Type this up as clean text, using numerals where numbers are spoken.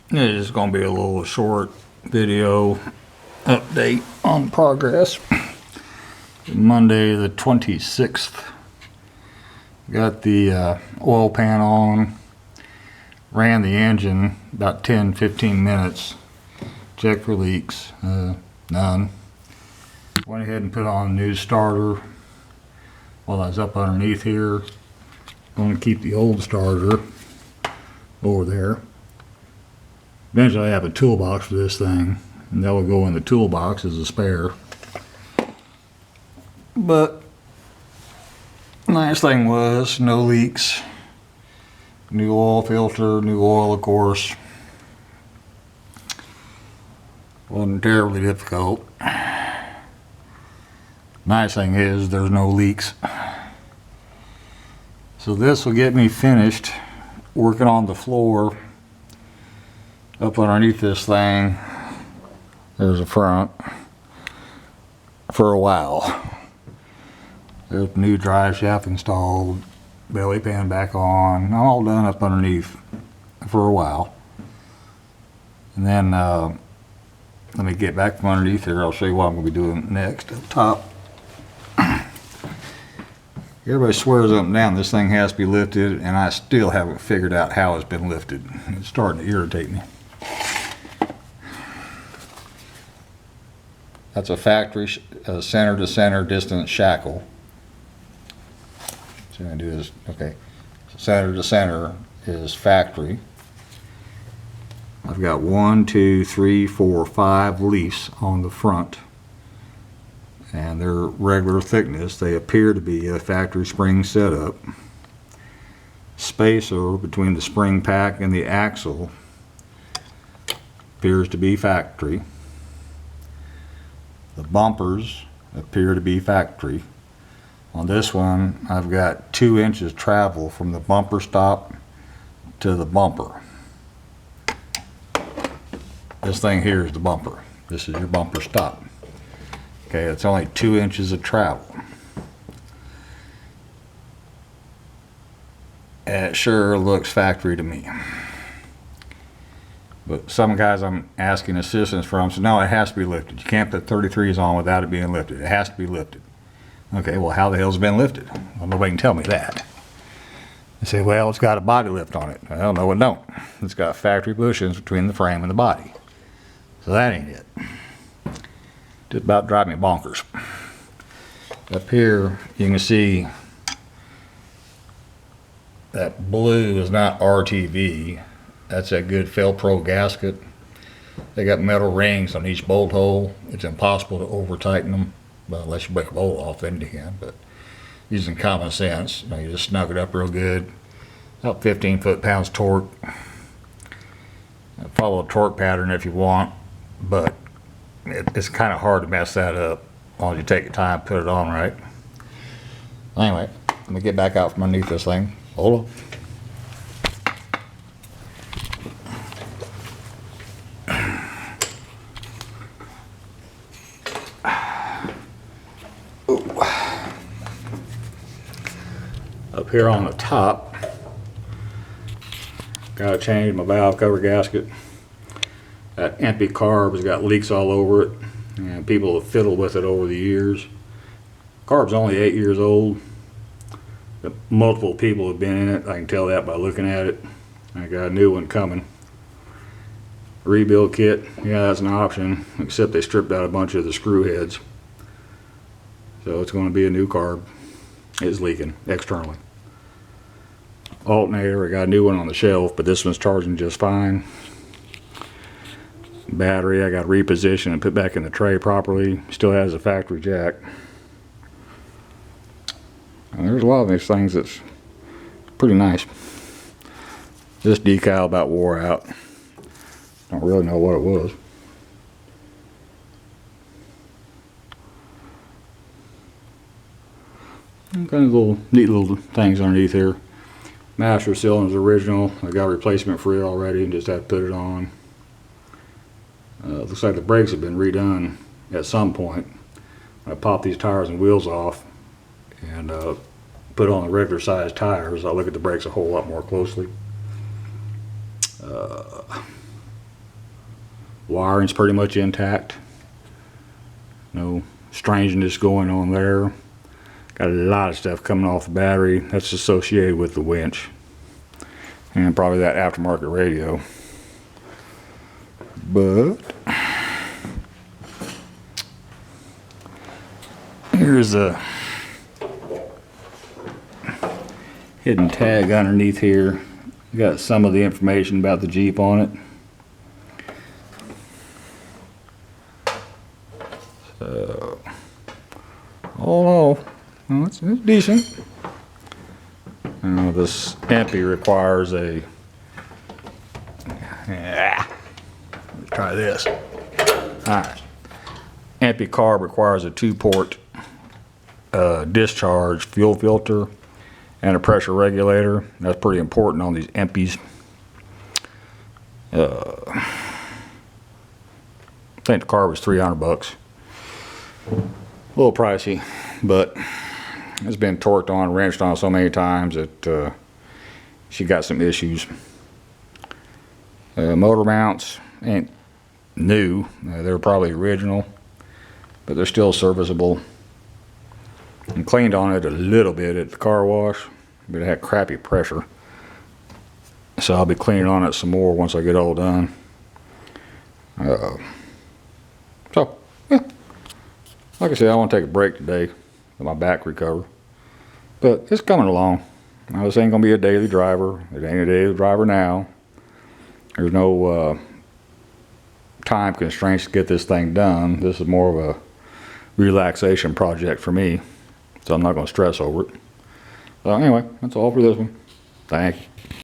This is going to be a little short video update on progress. Monday the 26th. Got the oil pan on. Ran the engine about 10-15 minutes. Checked for leaks. None. Went ahead and put on a new starter while I was up underneath here. I'm going to keep the old starter over there. Eventually I have a toolbox for this thing, and that will go in the toolbox as a spare. But nice thing was no leaks. New oil filter, new oil of course. Wasn't terribly difficult. Nice thing is there's no leaks. So this will get me finished working on the floor up underneath this thing. There's a front for a while. There's new drive shaft installed, belly pan back on. I'm all done up underneath for a while. And then let me get back from underneath here. I'll show you what I'm going to be doing next up top. Everybody swears up and down this thing has to be lifted, and I still haven't figured out how it's been lifted. It's starting to irritate me. That's a factory center to center distance shackle. So I'm going to do this, okay. So center to center is factory. I've got 1, 2, 3, 4, 5 leaves on the front. And they're regular thickness. They appear to be a factory spring setup. Spacer between the spring pack and the axle appears to be factory. The bumpers appear to be factory. On this one, I've got 2 inches travel from the bumper stop to the bumper. This thing here is the bumper. This is your bumper stop. Okay, it's only 2 inches of travel. And it sure looks factory to me. But some guys I'm asking assistance from say, no, it has to be lifted. You can't put 33s on without it being lifted. It has to be lifted. Okay, well, how the hell's it been lifted? Well, nobody can tell me that. They say, well, it's got a body lift on it. Well, no, it don't. It's got factory bushings between the frame and the body. So that ain't it. Just about drive me bonkers. Up here, you can see that blue is not RTV. That's a good Felpro gasket. They got metal rings on each bolt hole. It's impossible to over tighten them, well, unless you break a bolt off, then you can. But using common sense, you just snug it up real good. About 15 foot-pounds torque. Follow a torque pattern if you want, but it's kind of hard to mess that up as long as you take your time, put it on right. Anyway, let me get back out from underneath this thing. Hold on. Up here on the top, gotta change my valve cover gasket. That empty carb has got leaks all over it, and people have fiddled with it over the years. Carb's only 8 years old. Multiple people have been in it. I can tell that by looking at it. I got a new one coming. Rebuild kit, yeah, that's an option, except they stripped out a bunch of the screw heads. So it's going to be a new carb. It's leaking externally. Alternator, I got a new one on the shelf, but this one's charging just fine. Battery, I got to reposition and put back in the tray properly. Still has a factory jack. And there's a lot of these things that's pretty nice. This decal about wore out. Don't really know what it was. Kind of little neat little things underneath here. Master cylinder's original. I got replacement for it already and just have to put it on. Looks like the brakes have been redone at some point. I popped these tires and wheels off and put on the regular size tires. I look at the brakes a whole lot more closely. Wiring's pretty much intact. No strangeness going on there. Got a lot of stuff coming off the battery that's associated with the winch. And probably that aftermarket radio. But here's a hidden tag underneath here. Got some of the information about the Jeep on it. So, all in all, it's decent. This empty requires a. Let's try this. Alright. Empty carb requires a 2-port discharge fuel filter and a pressure regulator. That's pretty important on these empties. I think the carb was $300. A little pricey, but it's been torqued on, wrenched on so many times that she got some issues. Motor mounts ain't new. They're probably original, but they're still serviceable. I cleaned on it a little bit at the car wash, but it had crappy pressure. So I'll be cleaning on it some more once I get all done. So, yeah. Like I said, I want to take a break today, let my back recover. But it's coming along. Now, this ain't going to be a daily driver. It ain't a daily driver now. There's no time constraints to get this thing done. This is more of a relaxation project for me. So I'm not going to stress over it. So anyway, that's all for this one. Thank you.